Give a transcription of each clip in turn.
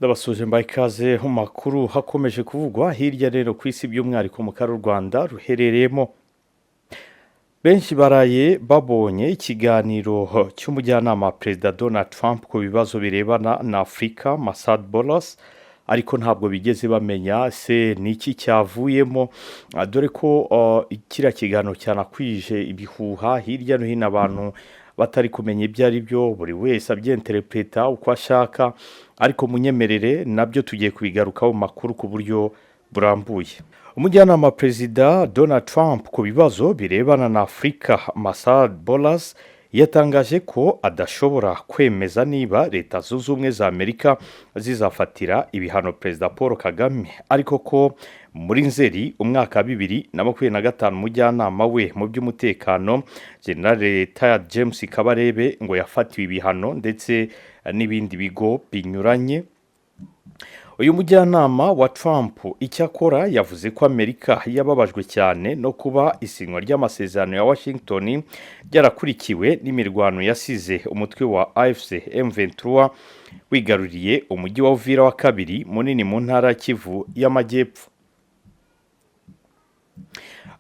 Ndabasuje mbaye ikaze mu makuru hakomeje kuvugwa hirya rero ku isi by'umwihariko mu karere u Rwanda ruherereyemo. Benshi baraye babonye ikiganiro cy'umujyanama wa Perezida Donald Trump ku bibazo birebana na Afurika, Masad Boulos, ariko ntabwo bigeze bamenya se niki cyavuyemo, dore ko kiriya kiganiro cyanakwije ibihuha hirya no hino, abantu batari kumenya ibyo ari byo, buri wese abyenterepeta uko ashaka, ariko munyemerere nabyo tugiye kubigarukaho mu makuru ku buryo burambuye. Umujyanama wa Perezida Donald Trump ku bibazo birebana na Afurika, Masad Boulos, yatangaje ko adashobora kwemeza niba Leta Zunze Ubumwe za Amerika zizafatira ibihano Perezida Paul Kagame, ariko ko muri Nzeri umwaka wa 2025 umujyanama we mu by'umutekano General Retired James Kabarebe ngo yafatiwe ibihano ndetse n'ibindi bigo binyuranye. Uyu mujyanama wa Trump icyakora yavuze ko Amerika yababajwe cyane no kuba isinywa ry'amasezerano ya Washington ryarakurikiwe n'imirwano yasize umutwe wa AFC M23 wigaruriye umujyi wa Uvira wa kabiri munini mu ntara ya Kivu y'Amajyepfo.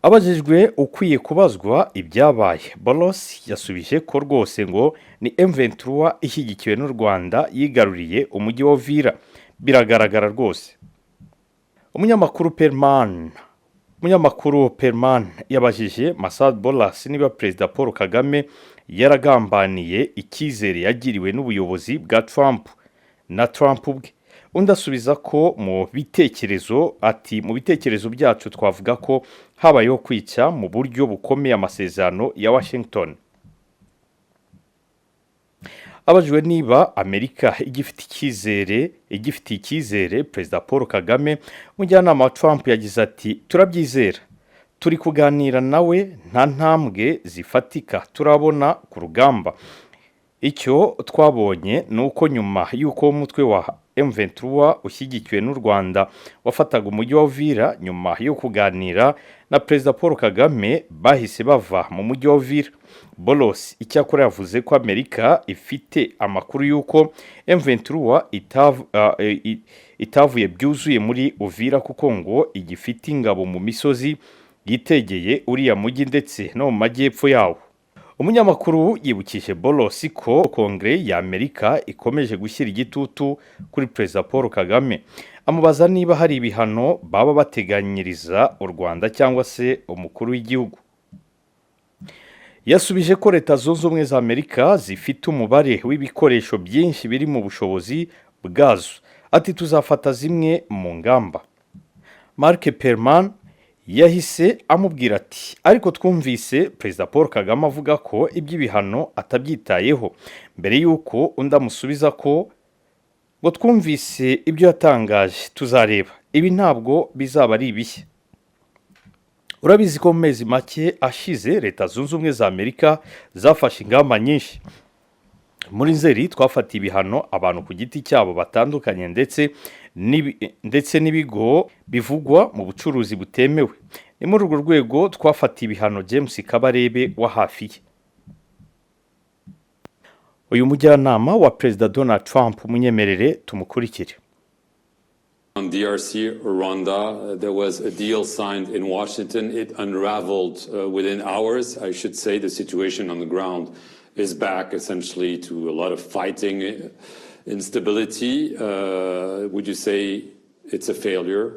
Abajijwe ukwiye kubazwa ibyabaye, Boulos yasubije ko rwose ngo ni M23 ishyigikiwe n'u Rwanda yigaruriye umujyi wa Uvira, biragaragara rwose. Umunyamakuru Perman yabajije Masad Boulos niba Perezida Paul Kagame yaragambaniye icyizere yagiriwe n'ubuyobozi bwa Trump na Trump ubwe. Undi asubiza ko mu bitekerezo byacu twavuga ko habayeho kwica mu buryo bukomeye amasezerano ya Washington. Abajwe niba Amerika igifitiye icyizere Perezida Paul Kagame, umujyanama wa Trump yagize ati turabyizera, turi kuganira nawe, nta ntambwe zifatika turabona ku rugamba. Icyo twabonye ni uko nyuma y'uko umutwe wa M23 ushyigikiwe n'u Rwanda wafataga umujyi wa Uvira, nyuma yo kuganira na Perezida Paul Kagame bahise bava mu mujyi wa Uvira. Boulos icyakora yavuze ko Amerika ifite amakuru y'uko M23 itavuye byuzuye muri Uvira kuko ngo igifite ingabo mu misozi yitegeye uriya mujyi ndetse no mu majyepfo yawo. Umunyamakuru yibukije Boulos ko Kongere ya Amerika ikomeje gushyira igitutu kuri Perezida Paul Kagame, amubaza niba hari ibihano baba bateganyiriza u Rwanda cyangwa se umukuru w'igihugu. Yasubije ko Leta Zunze Ubumwe za Amerika zifite umubare w'ibikoresho byinshi biri mu bushobozi bwazo, ati tuzafata zimwe mu ngamba. Mark Perman yahise amubwira ati ariko twumvise Perezida Paul Kagame avuga ko iby'ibihano atabyitayeho, mbere y'uko undi amusubiza ko ngo twumvise ibyo yatangaje, tuzareba, ibi ntabwo bizaba ari ibishya. Urabizi ko mu mezi make ashize Leta Zunze Ubumwe za Amerika zafashe ingamba nyinshi. Muri Nzeri twafatiye ibihano abantu ku giti cyabo batandukanye ndetse n'ibigo bivugwa mu bucuruzi butemewe. Ni muri urwo rwego twafatiye ibihano James Kabarebe wa hafi ye. Uyu mujyanama wa Perezida Donald Trump, munyemerere tumukurikire. On DRC, Rwanda, there was a deal signed in Washington. It unraveled within hours. I should say the situation on the ground is back essentially to a lot of fighting, instability. Would you say it's a failure,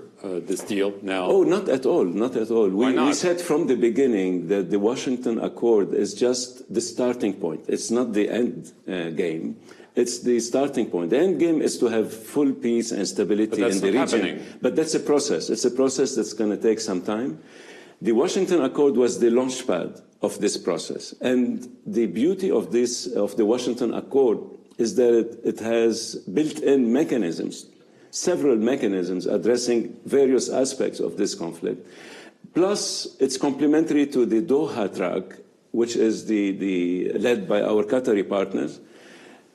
this deal now? Oh, not at all, not at all. Why not? We said from the beginning that the Washington Accord is just the starting point. It's not the end game. It's the starting point. The end game is to have full peace and stability in the region. Happening. But that's a process. It's a process that's going to take some time. The Washington Accord was the launch pad of this process. And the beauty of the Washington Accord is that it has built-in mechanisms, several mechanisms addressing various aspects of this conflict. Plus, it's complementary to the Doha track, which is led by our Qatari partners,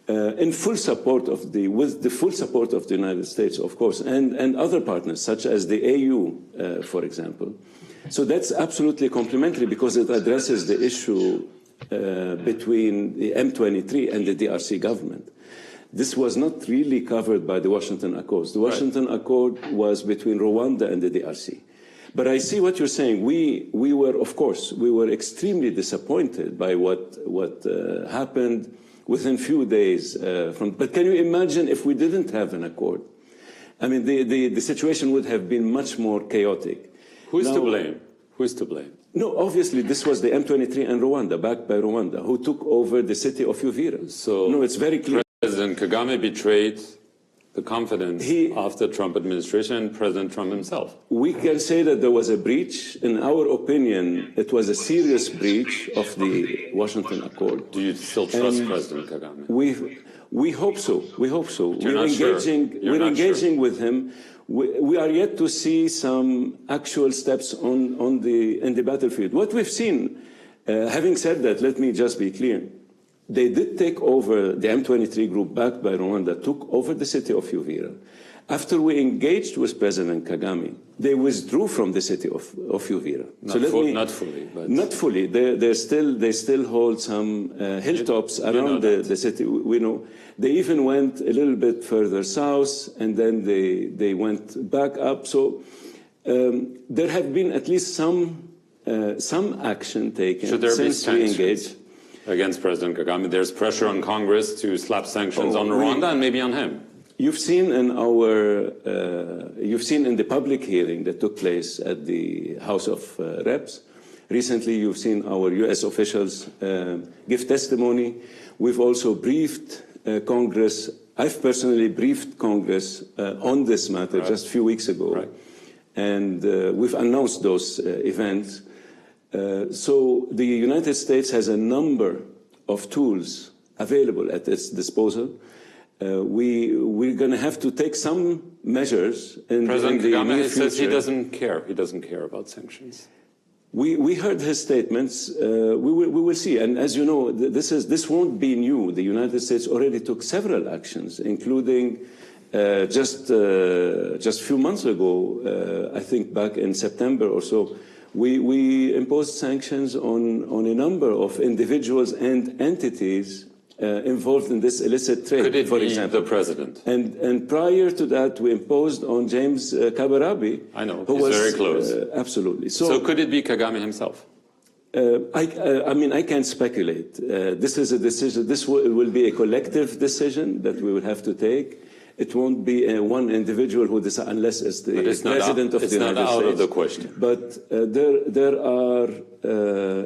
in full support with the full support of the United States, of course, and other partners, such as the AU, for example. So that's absolutely complementary because it addresses the issue between the M23 and the DRC government. This was not really covered by the Washington Accords. The Washington Accord was between Rwanda and the DRC. But I see what you're saying. We were, of course, we were extremely disappointed by what happened within few days. But can you imagine if we didn't have an accord? I mean, the situation would have been much more chaotic. Who is to blame? Who is to blame? No, obviously, this was the M23 and Rwanda, backed by Rwanda, who took over the city of Uvira. So no, it's very clear. President Kagame betrayed the confidence of the Trump administration and President Trump himself. We can say that there was a breach. In our opinion, it was a serious breach of the Washington Accord. Do you still trust President Kagame? We hope so. We hope so. We're engaging with him. We are yet to see some actual steps in the battlefield. What we've seen, having said that, let me just be clear. They did take over, the M23 group backed by Rwanda took over the city of Uvira. After we engaged with President Kagame, they withdrew from the city of Uvira. Not fully. But not fully. They still hold some hilltops around the city. We know. They even went a little bit further south, and then they went back up. So there have been at least some action taken since we engaged. Against President Kagame, there's pressure on Congress to slap sanctions on Rwanda and maybe on him. You've seen in the public hearing that took place at the House of Reps. Recently, you've seen our U.S. officials give testimony. We've also briefed Congress. I've personally briefed Congress on this matter just a few weeks ago, and we've announced those events. So the United States has a number of tools available at its disposal. We're going to have to take some measures. President Kagame says he doesn't care. He doesn't care about sanctions. We heard his statements. We will see. And as you know, this won't be new. The United States already took several actions, including just a few months ago, I think back in September or so, we imposed sanctions on a number of individuals and entities involved in this illicit trade, Could it for be example. The president? And prior to that, we imposed on James Kabarabi. I know, who he's was very close. Absolutely. So could it be Kagame himself? I mean, I can't speculate. This is a decision. This will be a collective decision that we will have to take. It won't be one individual who decides, unless it's the president of the United States. It's not out of the question. But there are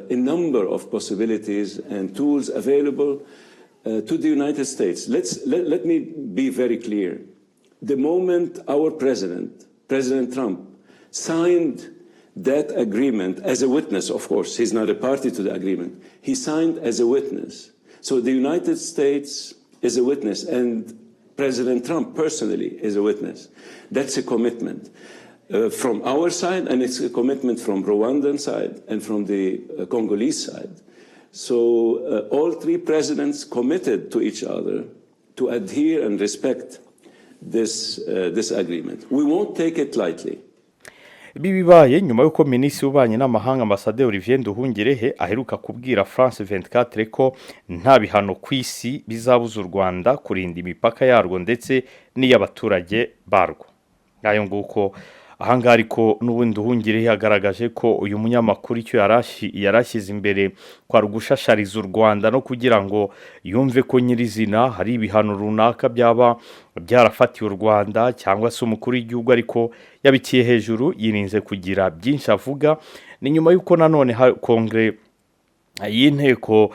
a number of possibilities and tools available to the United States. Let me be very clear. The moment our president, President Trump, signed that agreement as a witness, of course, he's not a party to the agreement, he signed as a witness. So the United States is a witness, and President Trump personally is a witness. That's a commitment from our side, and it's a commitment from Rwandan side and from the Congolese side. So all three presidents committed to each other to adhere and respect this agreement. We won't take it lightly. Ibi bibaye nyuma y'uko Minisitiri w'Ububanyi n'Amahanga Ambasaderi Olivier Nduhungirehe aheruka kubwira France 24 ko nta bihano ku isi bizabuza u Rwanda kurinda imipaka yarwo ndetse n'iy'abaturage barwo. Ngayo nguko ahangaha ariko n'ubundi Nduhungirehe yagaragaje ko uyu munyamakuru icyo yarashyize imbere kwa rugushashariza u Rwanda no kugira ngo yumve ko nyirizina hari ibihano runaka byaba byarafatiye u Rwanda cyangwa se umukuru w'igihugu, ariko yabikiye hejuru yirinze kugira byinshi avuga. Ni nyuma y'uko nanone kongre y'inteko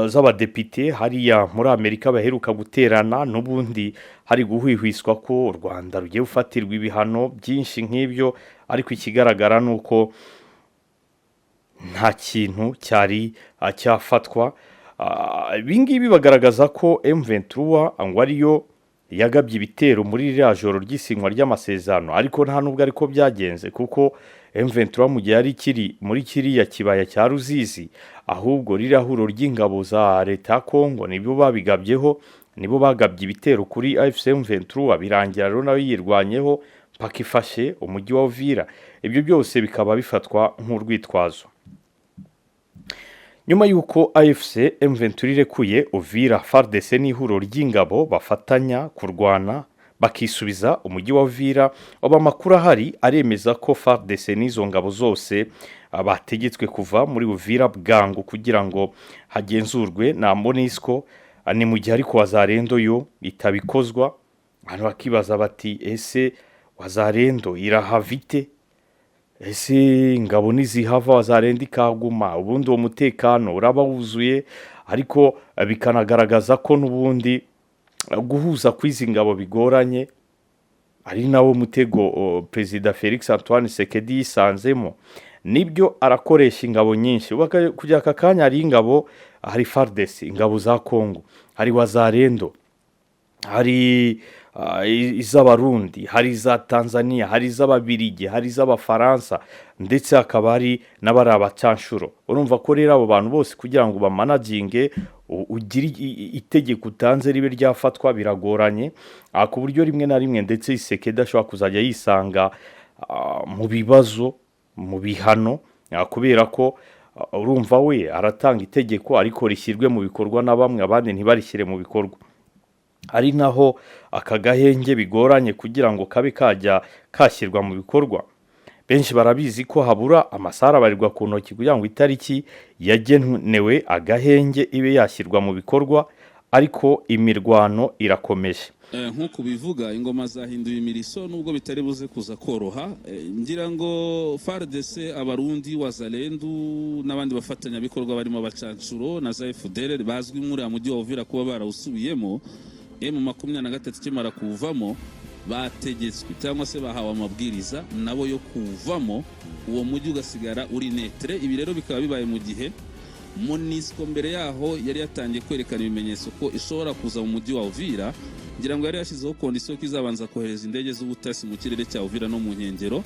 z'abadepite hariya muri Amerika baheruka guterana, n'ubundi hari guhwihwiswa ko u Rwanda rugiye gufatirwa ibihano byinshi nk'ibyo, ariko ikigaragara nuko nta kintu cyari cyafatwa. Ibingibi bagaragaza ko M23 ngo ariyo yagabye ibitero muri iriya joro ry'isinywa ry'amasezerano, ariko nta nubwo ariko byagenze, kuko M23 mu gihe yari kiri muri kiriya kibaya cya Ruzizi, ahubwo ririya huro ry'ingabo za leta ya Kongo nibo babigabyeho, nibo bagabye ibitero kuri AFC M23, birangira rero nayo yirwanyeho mpaka ifashe umujyi wa Uvira. Ibyo byose bikaba bifatwa nk'urwitwazo. nyuma y'uko AFC M23 irekuye Uvira, FARDC n'ihuriro ry'ingabo bafatanya kurwana bakisubiza umujyi wa Uvira, amakuru ahari aremeza ko FARDC n'izo ngabo zose bategetswe kuva muri Uvira bwangu kugira ngo hagenzurwe na MONUSCO. Ni mu gihe ariko Wazalendo yo itabikozwa. Abantu bakibaza bati ese Wazalendo irahavite, ese ingabo nizihava Wazalendo ikaguma, ubundi uwo mutekano uraba wuzuye. Ariko bikanagaragaza ko n'ubundi guhuza kw'izi ngabo bigoranye, ari nawo mutego Perezida Felix Antoine Tshisekedi yisanzemo. Nibyo arakoresha ingabo nyinshi kujya aka kanya, hari ingabo, hari FARDC, ingabo za Kongo, hari Wazalendo, hari iz'Abarundi, hari za Tanzania, hari iz'Ababirigi, hari iz'Abafaransa, ndetse hakaba hari n'abari abacanshuro. Urumva ko rero abo bantu bose kugira ngo bamanaginge ugira itegeko utanze ribe ryafatwa biragoranye, ku buryo rimwe na rimwe ndetse Tshisekedi ashobora kuzajya yisanga mu bibazo, mu bihano, kubera ko urumva we aratanga itegeko ariko rishyirwe mu bikorwa na bamwe, abandi ntibarishyire mu bikorwa. Ari naho aka gahenge bigoranye kugira ngo kabe kajya kashyirwa mu bikorwa. Benshi barabizi ko habura amasara barirwa ku ntoki kugira ngo itariki yagenewe agahenge ibe yashyirwa mu bikorwa, ariko imirwano irakomeje. Nk'uko bivuga ingoma zahinduye imiriso nubwo bitari buze kuza koroha. Ngira ngo FARDC, Abarundi, Wazalendo n'abandi bafatanya bikorwa barimo abacancuro na za FDLR bazwi muri amujyi wa Uvira kuba barawusubiyemo. M23 kimara kuvamo bategetswe cyangwa se bahawe amabwiriza nabo yo kuvamo, uwo mujyi ugasigara uri netre. Ibi rero bikaba bibaye mu gihe MONUSCO mbere yaho yari yatangiye kwerekana ibimenyetso ko ishobora kuza mu mujyi wa Uvira. Ngira ngo yari yashyizeho kondisiyo ko izabanza kohereza indege z'ubutasi mu kirere cya Uvira no mu nkengero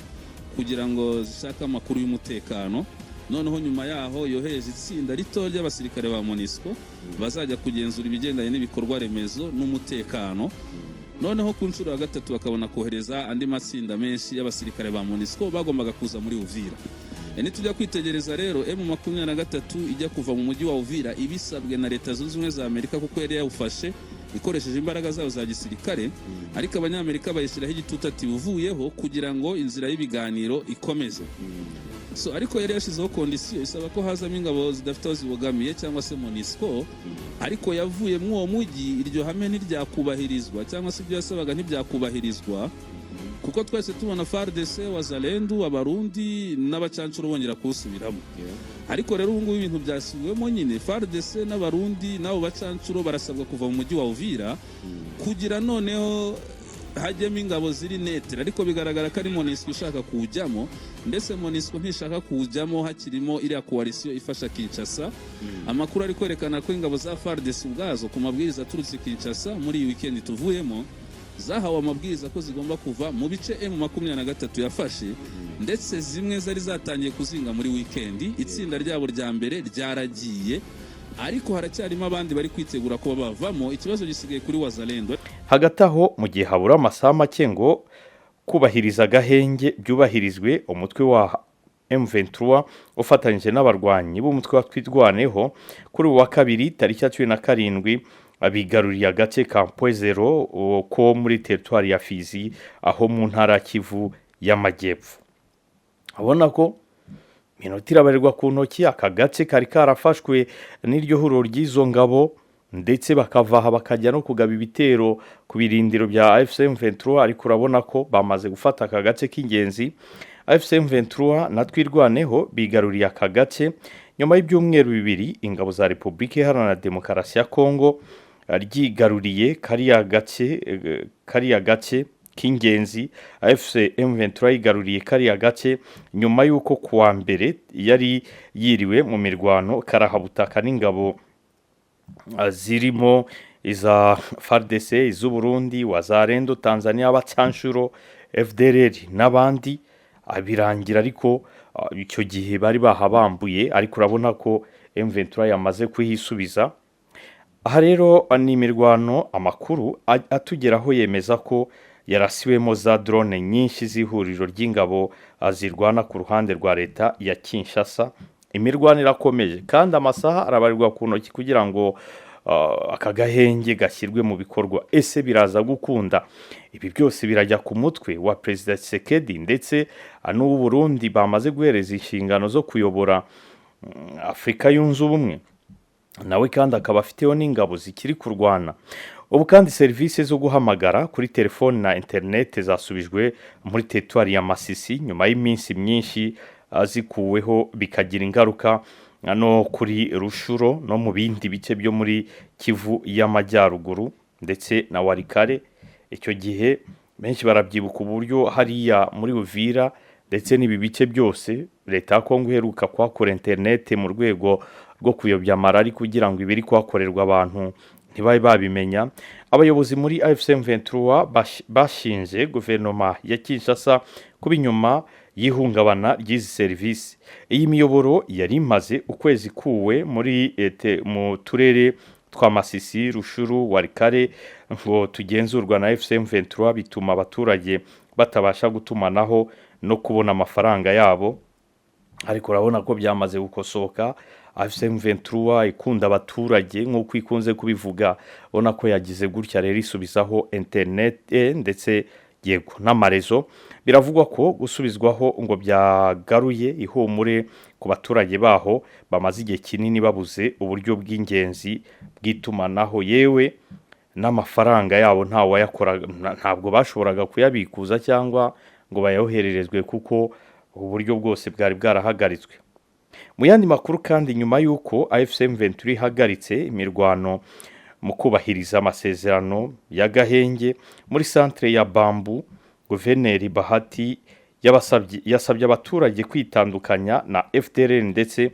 kugira ngo zishake amakuru y'umutekano. Noneho nyuma yaho yohereje itsinda rito ry'abasirikare ba MONUSCO bazajya kugenzura ibigendanye n'ibikorwa remezo n'umutekano. Noneho ku nshuro ya gatatu bakabona kohereza andi matsinda menshi y'abasirikare ba MONUSCO bagombaga kuza muri Uvira. Nitujya kwitegereza rero M23 ijya kuva mu mujyi wa Uvira ibisabwe na Leta Zunze Ubumwe za Amerika kuko yari yawufashe ikoresheje imbaraga zabo za gisirikare, ariko abanyamerika bayishyiraho igitutu ati buvuyeho kugira ngo inzira y'ibiganiro ikomeze. Ariko yari yashyizeho kondisiyo isaba ko hazamo ingabo zidafite aho zibogamiye cyangwa se MONUSCO, ariko yavuye mu uwo mujyi iryo hame ntiryakubahirizwa cyangwa se ibyo yasabaga ntibyakubahirizwa, kuko twese tubona FARDC, Wazalendo, Abarundi n'abacancuro bongera kuwusubiramo. Ariko rero ubu ngubu ibintu byasubiwemo nyine, FARDC n'Abarundi n'abo bacancuro barasabwa kuva mu mujyi wa Uvira kugira noneho hajyemo ingabo ziri netre. Ariko bigaragara ko ari MONUSCO ishaka kuwujyamo, ndetse MONUSCO ntishaka kuwujyamo hakirimo iriya koalisiyo ifasha Kinshasa. Amakuru ari kwerekana ko ingabo za FARDC ubwazo ku mabwiriza aturutse Kinshasa muri iyi weekend tuvuyemo zahawe amabwiriza ko zigomba kuva mu bice M23 yafashe, ndetse zimwe zari zatangiye kuzinga muri weekend. Itsinda ryabo rya mbere ryaragiye, ariko haracyarimo abandi bari kwitegura ko bavamo. Ikibazo gisigaye kuri Wazalendo. Hagati aho mu gihe habura amasaha make ngo kubahiriza agahenge byubahirizwe, umutwe wa M23 ufatanyije n'abarwanyi b'umutwe wa Twirwaneho kuri uwa kabiri tariki ya 17 abigaruriye agace ka Mpwezero ko muri teritwari ya Fizi aho mu ntara Kivu y'Amajyepfo. Abona ko minota irabarirwa ku ntoki, aka gace kari karafashwe n'iryo huriro ry'izo ngabo, ndetse bakavaha bakajya no kugaba ibitero ku birindiro bya AFC M23, ariko urabona ko bamaze gufata aka gace k'ingenzi. AFC M23 na Twirwaneho bigaruriye aka gace nyuma y'ibyumweru bibiri ingabo za Repubulika Iharanira Demokarasi ya Kongo ryigaruriye kariya gace k'ingenzi. AFC M23 yigaruriye kariya gace nyuma y'uko kuwa mbere yari yiriwe mu mirwano karahabutaka n'ingabo zirimo iza FARDC, iz'Uburundi, Wazalendo, Tanzania, abacanshuro, FDLR n'abandi. Abirangira ariko icyo gihe bari bahabambuye, ariko urabona ko M23 yamaze kuhisubiza. Aha rero ni imirwano amakuru atugeraho yemeza ko yarasiwemo za drone nyinshi z'ihuriro ry'ingabo zirwana ku ruhande rwa leta ya Kinshasa imirwano irakomeje kandi amasaha arabarirwa ku ntoki kugira ngo aka gahenge gashyirwe mu bikorwa. Ese biraza gukunda? Ibi byose birajya ku mutwe wa Perezida Tshisekedi ndetse n'ubu Burundi bamaze guhereza inshingano zo kuyobora Afurika yunze ubumwe, nawe kandi akaba afiteho n'ingabo zikiri kurwana. Ubu kandi serivisi zo guhamagara kuri telefoni na interineti zasubijwe muri teritwari ya Masisi nyuma y'iminsi myinshi zikuweho, bikagira ingaruka no kuri Rushuro no mu bindi bice byo muri Kivu y'Amajyaruguru ndetse na Warikare. Icyo gihe benshi barabyibuka uburyo hariya muri Uvira ndetse n'ibi bice byose leta ya Kongo iheruka kuhakora interineti mu rwego rwo kuyobya amarari kugira ngo ibiri kuhakorerwa abantu ntibabe babimenya. Abayobozi muri AFC M23 bashinze guverinoma ya Kinshasa kuba inyuma y'ihungabana ry'izi serivisi. Iyi miyoboro yari imaze ukwezi kuwe mu turere twa Masisi, Rushuru, Warikare ngo tugenzurwa na AFC M23, bituma abaturage batabasha gutumanaho no kubona amafaranga yabo. Ariko urabona ko byamaze gukosoka. AFC M23 ikunda abaturage nk'uko ikunze kubivuga, ubona ko yagize gutya rero isubizaho internet ndetse yego n'amarezo. Biravugwa ko gusubizwaho ngo byagaruye ihumure ku baturage baho bamaze igihe kinini babuze uburyo bw'ingenzi bw'itumanaho, yewe n'amafaranga yabo ntabwo bashoboraga kuyabikuza cyangwa ngo bayohererezwe kuko uburyo bwose bwari bwarahagaritswe. Mu yandi makuru kandi, nyuma y'uko AFC M23 ihagaritse imirwano mu kubahiriza amasezerano y'agahenge muri centre ya Bambu, Guverineri Bahati yasabye abaturage kwitandukanya na FDLR ndetse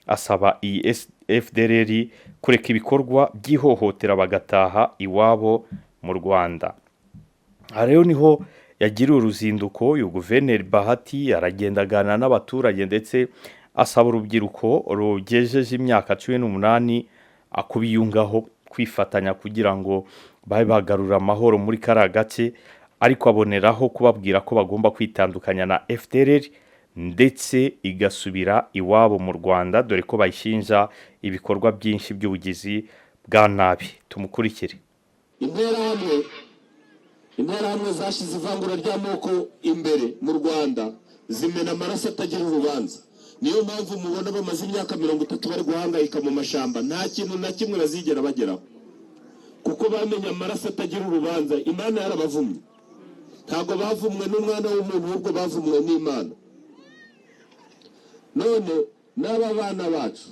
asaba iyi FDLR kureka ibikorwa by'ihohotera bagataha iwabo mu Rwanda. Aha rero niho yagiriye uruzinduko. Uyu Guverineri Bahati aragenda aganira n'abaturage ndetse asaba urubyiruko rugejeje imyaka 18 akubiyungaho kwifatanya kugira ngo babe bagarura amahoro muri kariya gace, ariko aboneraho kubabwira ko bagomba kwitandukanya na FDLR ndetse igasubira iwabo mu Rwanda, dore ko bayishinja ibikorwa byinshi by'ubugizi bwa nabi. Tumukurikire. Interahamwe zashize ivangura ry'amoko imbere mu Rwanda, zimena amaraso atagira urubanza. Niyo mpamvu mubona bamaze imyaka 30 bari guhangayika mu mashamba, nta kintu na kimwe bazigera bageraho, kuko bamenye amaraso atagira urubanza. Imana yarabavumye, ntago bavumwe n'umwana w'umuntu, ahubwo bavumwe n'Imana. None n'aba bana bacu,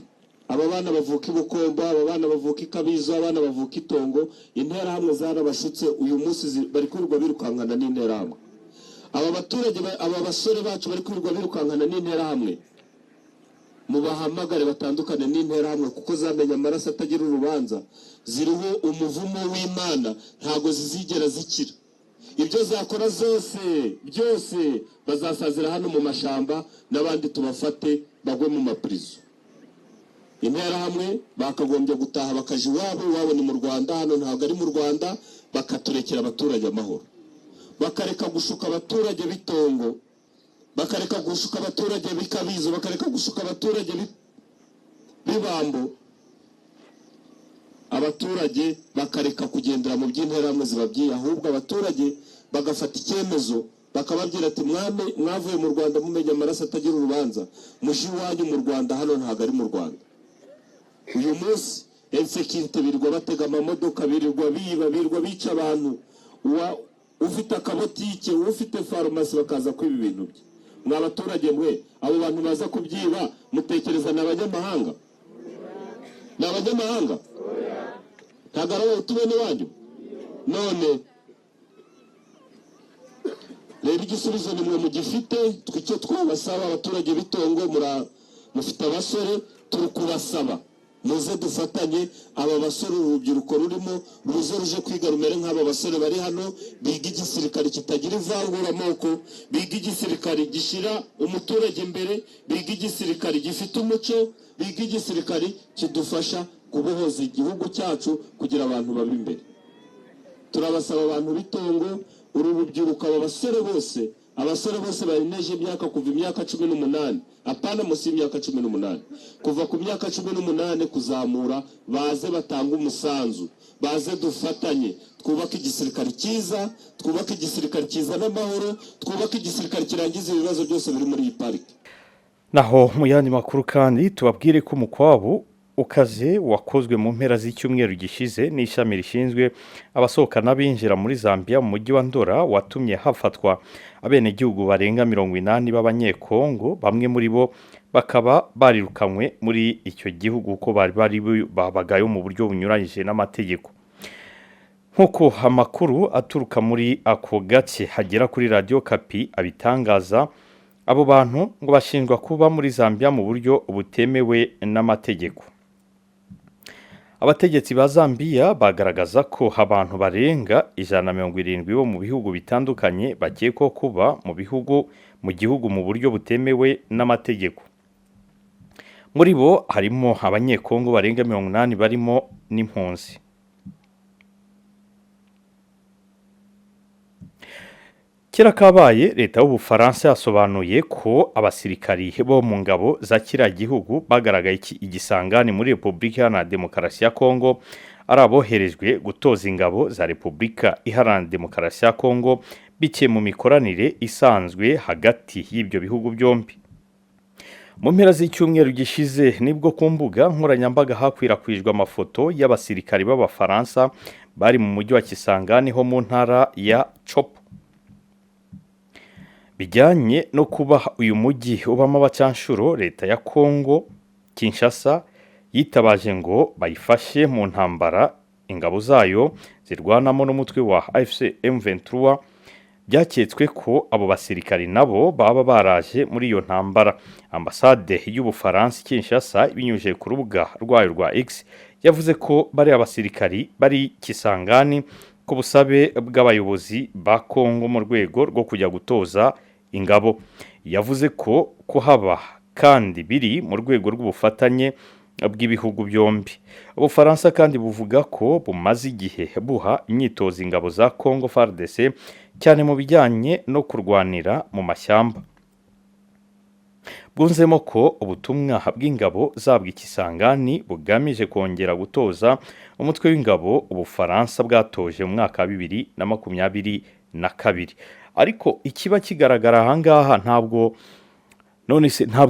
aba bana bavuka ibukomba, aba bana bavuka ikabizo, abana bavuka itongo, interahamwe zarabashutse. Uyu munsi bari kwirirwa birukankana n'interahamwe. Aba baturage, aba basore bacu bari kwirirwa birukankana n'interahamwe, mubahamagare batandukane n'interahamwe, kuko zamenye amaraso atagira urubanza, ziriho umuvumo w'Imana, ntago zizigera zikira. Ibyo zakora byose bazasazira hano mu mashamba, n'abandi tubafate bagwe mu maprizo. Interahamwe bakagombye gutaha bakaje iwabo ni mu Rwanda, hano ntago ari mu Rwanda, bakaturekera abaturage amahoro, bakareka gushuka abaturage bitongo, bakareka gushuka abaturage bikabizo, bakareka gushuka abaturage bibambo, abaturage bakareka kugendera mu by'interahamwe zibabyiye, ahubwo abaturage bagafata icyemezo bakababwira ati mwavuye mu Rwanda mumenye amaraso atagira urubanza, mushi wanyu mu Rwanda, hano ntago ari mu Rwanda. Uyu munsi insekirite birirwa batega amamodoka, birirwa bica abantu, ufite akabotike, ufite farumasi, bakaza kwiba ibintu bye. Mwa baturage mwe, abo bantu baza kubyiba mutekereza n'abanyamahanga? N'abanyamahanga? Ntago ari utubene wanyu? None rero igisubizo nimwe mugifite. Twicyo twabasaba abaturage bitongo, mufite abasore, turi kubasaba muze dufatanye. Aba basore, urubyiruko rurimo ruze ruje kwiga rumere nk'aba basore bari hano, biga igisirikare kitagira ivangura amoko, biga igisirikare gishira umuturage imbere, biga igisirikare gifite umuco, biga igisirikare kidufasha kubohoza igihugu cyacu kugira abantu babe imbere. Turabasaba abantu bitongo, uru rubyiruko, aba basore bose abasore bose barengeje imyaka kuva imyaka 18, apana musi y'imyaka 18, kuva ku myaka 18 kuzamura, baze batanga umusanzu, baze dufatanye twubaka igisirikare cyiza, twubaka igisirikare cyiza n'amahoro, twubaka igisirikare kirangiza ibibazo byose biri muri iyi parike. Naho mu yandi makuru kandi tubabwire ko umukwabu ukaze wakozwe mu mpera z'icyumweru gishize n'ishami rishinzwe abasohoka n'abinjira muri Zambia mu mujyi wa Ndora watumye hafatwa abenegihugu barenga 80 b'abanyekongo, bamwe muri bo bakaba barirukanywe muri icyo gihugu ko bari babagayo mu buryo bunyuranyije n'amategeko. Nkuko amakuru aturuka muri ako gace hagera kuri Radio Kapi abitangaza, abo bantu ngo bashinjwa kuba muri Zambia mu buryo butemewe n'amategeko. Abategetsi ba Zambia bagaragaza ko abantu barenga 170 bo mu bihugu bitandukanye bakekwa kuba mu gihugu mu buryo butemewe n'amategeko. Muri bo harimo abanyekongo barenga 80 barimo n'impunzi. Kera kabaye leta y'Ubufaransa yasobanuye ko abasirikari bo mu ngabo za kira gihugu bagaragaye igisangani muri Republika Iharanira Demokarasi ya Kongo ari aboherejwe gutoza ingabo za Republika Iharanira Demokarasi ya Kongo bike mu mikoranire isanzwe hagati y'ibyo bihugu byombi. Mu mpera z'icyumweru gishize nibwo ku mbuga nkoranyambaga hakwirakwijwe amafoto y'abasirikari b'Abafaransa bari mu mujyi wa Kisangani ho mu ntara ya Chopo. Bijyanye no kuba uyu mujyi ubamo abacanshuro, leta ya Kongo Kinshasa yitabaje ngo bayifashe mu ntambara ingabo zayo zirwanamo n'umutwe wa AFC M23. Byaketswe ko abo basirikari nabo baba baraje muri iyo ntambara. Ambasade y'Ubufaransa Kinshasa binyuje ku rubuga rwayo rwa X yavuze ko bari abasirikari bari Kisangani ku busabe bw'abayobozi ba Kongo mu rwego rwo kujya gutoza ingabo. Yavuze ko haba kandi biri mu rwego rw'ubufatanye bw'ibihugu byombi. Ubufaransa kandi buvuga ko bumaze igihe buha imyitozo ingabo za Congo FARDC cyane mu bijyanye no kurwanira mu mashyamba. Bwunzemo ko ubutumwa bw'ingabo zabwa Ikisangani bugamije kongera gutoza umutwe w'ingabo Ubufaransa bwatoje mu mwaka wa 2022. Ariko ikiba kigaragara ahangaha ntabwo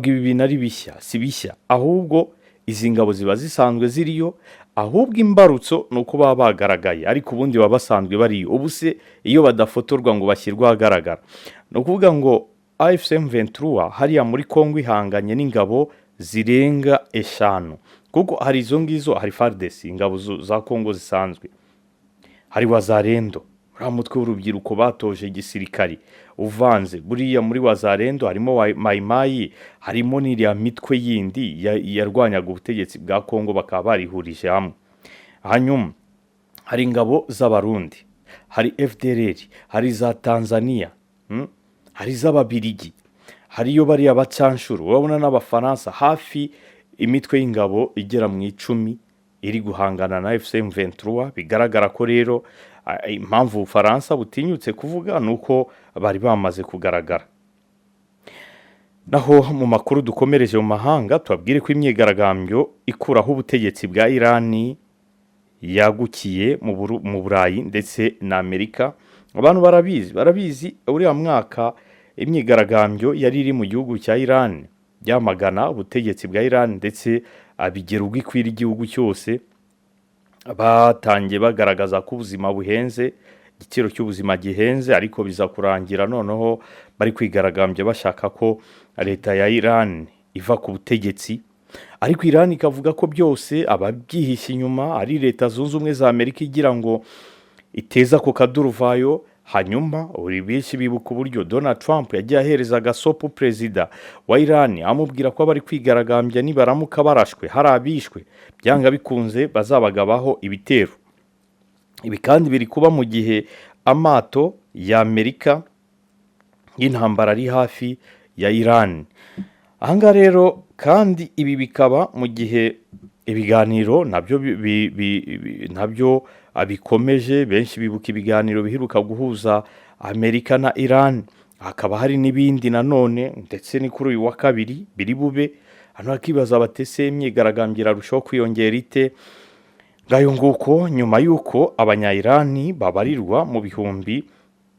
ibi bintu ari bishya, si bishya, ahubwo izi ngabo ziba zisanzwe ziriyo, ahubwo imbarutso nuko baba bagaragaye, ariko ubundi baba basanzwe bariyo. Ubu se iyo badafotorwa ngo bashyirwa ahagaragara, no kuvuga ngo AFC M23 hariya muri Kongo ihanganye n'ingabo zirenga 5, kuko hari izo ngizo, hari FARDC ingabo za Kongo zisanzwe, hari Wazalendo mutwe w'urubyiruko batoje igisirikari uvanze. Buriya muri Wazalendo harimo Maimai, harimo n'iriya mitwe yindi yarwanyaga ubutegetsi bwa Kongo bakaba barihurije hamwe. Hanyuma hari ingabo z'Abarundi, hari FDLR, hari za Tanzania, hari z'Ababirigi, hariyo bari abacanshuro. Urabona n'Abafaransa hafi imitwe y'ingabo igera mu 10 iri guhangana na AFC M23. Bigaragara ko rero impamvu Ubufaransa butinyutse kuvuga nuko bari bamaze kugaragara. Naho mu makuru dukomereje mu mahanga tubabwire ko imyigaragambyo ikuraho ubutegetsi bwa Irani yagukiye mu Burayi ndetse na Amerika. Abantu barabizi uriya mwaka imyigaragambyo yari iri mu gihugu cya Iran byamagana ubutegetsi bwa Iran ndetse abigera ubwikwira igihugu cyose. Batangiye bagaragaza ko ubuzima buhenze, igiciro cy'ubuzima gihenze, ariko biza kurangira noneho bari kwigaragambya bashaka ko leta ya Iran iva ku butegetsi. Ariko Iran ikavuga ko byose ababyihishe inyuma ari leta zunze ubumwe za Amerika igira ngo iteza ku kaduruvayo. Hanyuma uri benshi bibuka uburyo Donald Trump yagiye ahereza gasopo perezida wa Iran amubwira ko bari kwigaragambya nibaramuka barashwe, hari abishwe, byanga bikunze bazabagabaho ibitero. Ibi kandi biri kuba mu gihe amato ya Amerika y'intambara ari hafi ya Iran. Ahanga rero kandi ibi bikaba mu gihe ibiganiro nabyo abikomeje. Benshi bibuka ibiganiro biheruka guhuza Amerika na Iran, hakaba hari n'ibindi nanone ndetse ni kuri uyu wa kabiri biri bube hano hakibaza batese imyigaragambyo irarushaho kwiyongera ite. Ngayo nguko nyuma y'uko abanya-Irani babarirwa mu bihumbi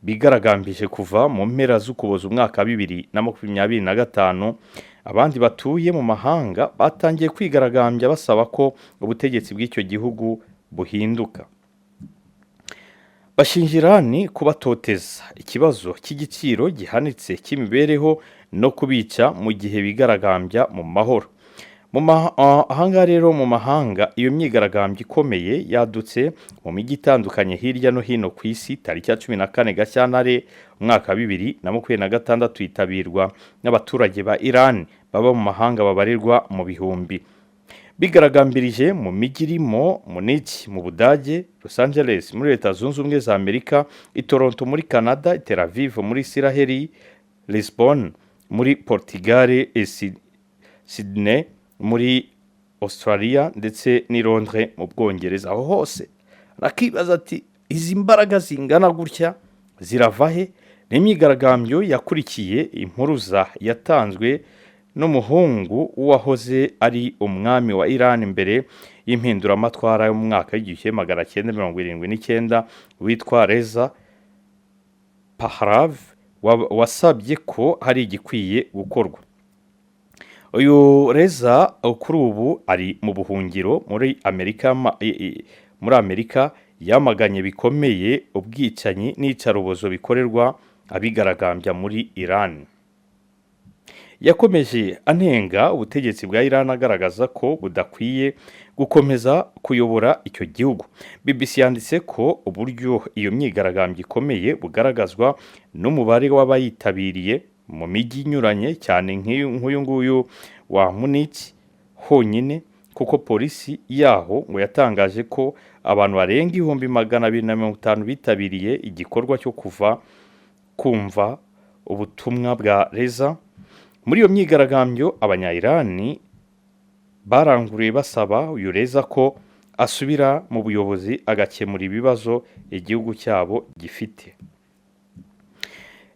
bigaragambije kuva mu mpera z'Ukuboza umwaka 2025, abandi batuye mu mahanga batangiye kwigaragambya basaba ko ubutegetsi bw'icyo gihugu buhinduka. Bashinja Irani kubatoteza, ikibazo cy'igiciro gihanitse cy'imibereho no kubica mu gihe bigaragambya mu mahoro. Ahanga rero mu mahanga iyo myigaragambyo ikomeye yadutse mu mijyi itandukanye hirya no hino ku isi tariki ya 14 Gashyantare umwaka 2026 yitabirwa n'abaturage ba Iran baba mu mahanga babarirwa mu bihumbi. Bigaragambirije mu mijyi irimo Munich mu Budage, Los Angeles muri Leta Zunze Ubumwe za Amerika, i Toronto muri Canada, Tel Aviv muri Israel, Lisbon muri Portugal, Sydney muri Australia ndetse ni Londres mu Bwongereza. Aho hose nakibaza ati izi mbaraga zingana gutya zirava he? N'imyigaragambyo yakurikiye impuruza yatanzwe n'umuhungu wahoze ari umwami wa Iran mbere y'impinduramatwara yo mu mwaka w'1979 witwa Reza Pahlavi wasabye ko hari igikwiye gukorwa. Uyu Reza kuri ubu ari mu buhungiro muri Amerika yamaganye bikomeye ubwicanyi n'icarubozo bikorerwa abigaragambya muri Iran. Yakomeje anenga ubutegetsi bwa Iran agaragaza ko budakwiye gukomeza kuyobora icyo gihugu. BBC yanditse ko uburyo iyo myigaragambyo ikomeye bugaragazwa n'umubare w'abayitabiriye mu mijyi inyuranye cyane nk'uyu nguyu wa Munich honyine, kuko polisi yaho ngo yatangaje ko abantu barenga 250 bitabiriye igikorwa cyo kumva ubutumwa bwa Reza. Muri iyo myigaragambyo abanya-Irani baranguriye basaba uyu Reza ko asubira mu buyobozi agakemura ibibazo igihugu cyabo gifite.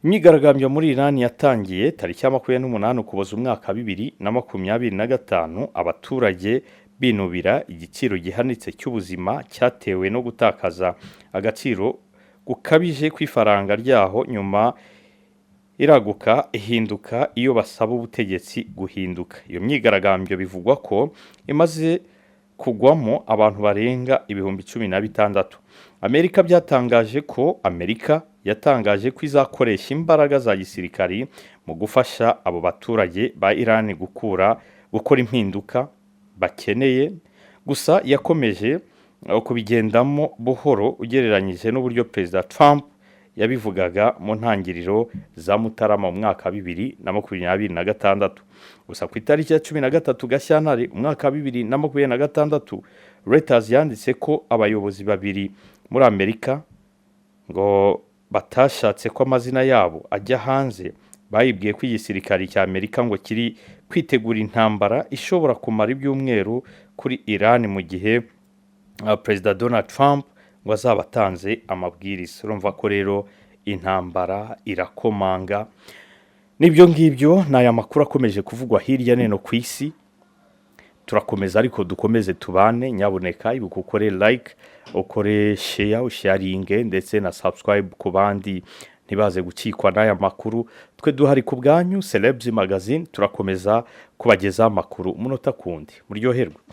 Imyigaragambyo muri Iran yatangiye tariki ya 28 Ukuboza umwaka 2025, abaturage binubira igiciro gihanitse cy'ubuzima cyatewe no gutakaza agaciro gukabije kw'ifaranga ryaho nyuma iraguka ihinduka iyo basaba ubutegetsi guhinduka. Iyo myigaragambyo bivugwa ko imaze kugwamo abantu barenga 16,000. Amerika byatangaje ko yatangaje ko izakoresha imbaraga za gisirikari mu gufasha abo baturage ba Iran gukora impinduka bakeneye. Gusa yakomeje kubigendamo buhoro ugereranyije n'uburyo Perezida Trump yabivugaga mu ntangiriro za Mutarama mu mwaka 2026. Gusa ku itariki ya 13 Gashyantare umwaka 2026, Reuters yanditse ko abayobozi babiri muri Amerika ngo batashatse ko amazina yabo ajya hanze bayibwiye ko igisirikari cya Amerika ngo kiri kwitegura intambara ishobora kumara ibyumweru kuri Iran mu gihe Perezida Donald Trump ngo azabatanze amabwiriza. Urumva ko rero intambara irakomanga. Nibyo ngibyo n'aya makuru akomeje kuvugwa hirya no ku isi. Turakomeza ariko dukomeze tubane, nyaboneka ibuka ukore like, ukore share, usharinge ndetse na subscribe ku bandi ntibaze gucikwa n'aya makuru. Twe duhari ku bwanyu Celebs Magazine, turakomeza kubageza amakuru umunota kundi. Muryoherwe.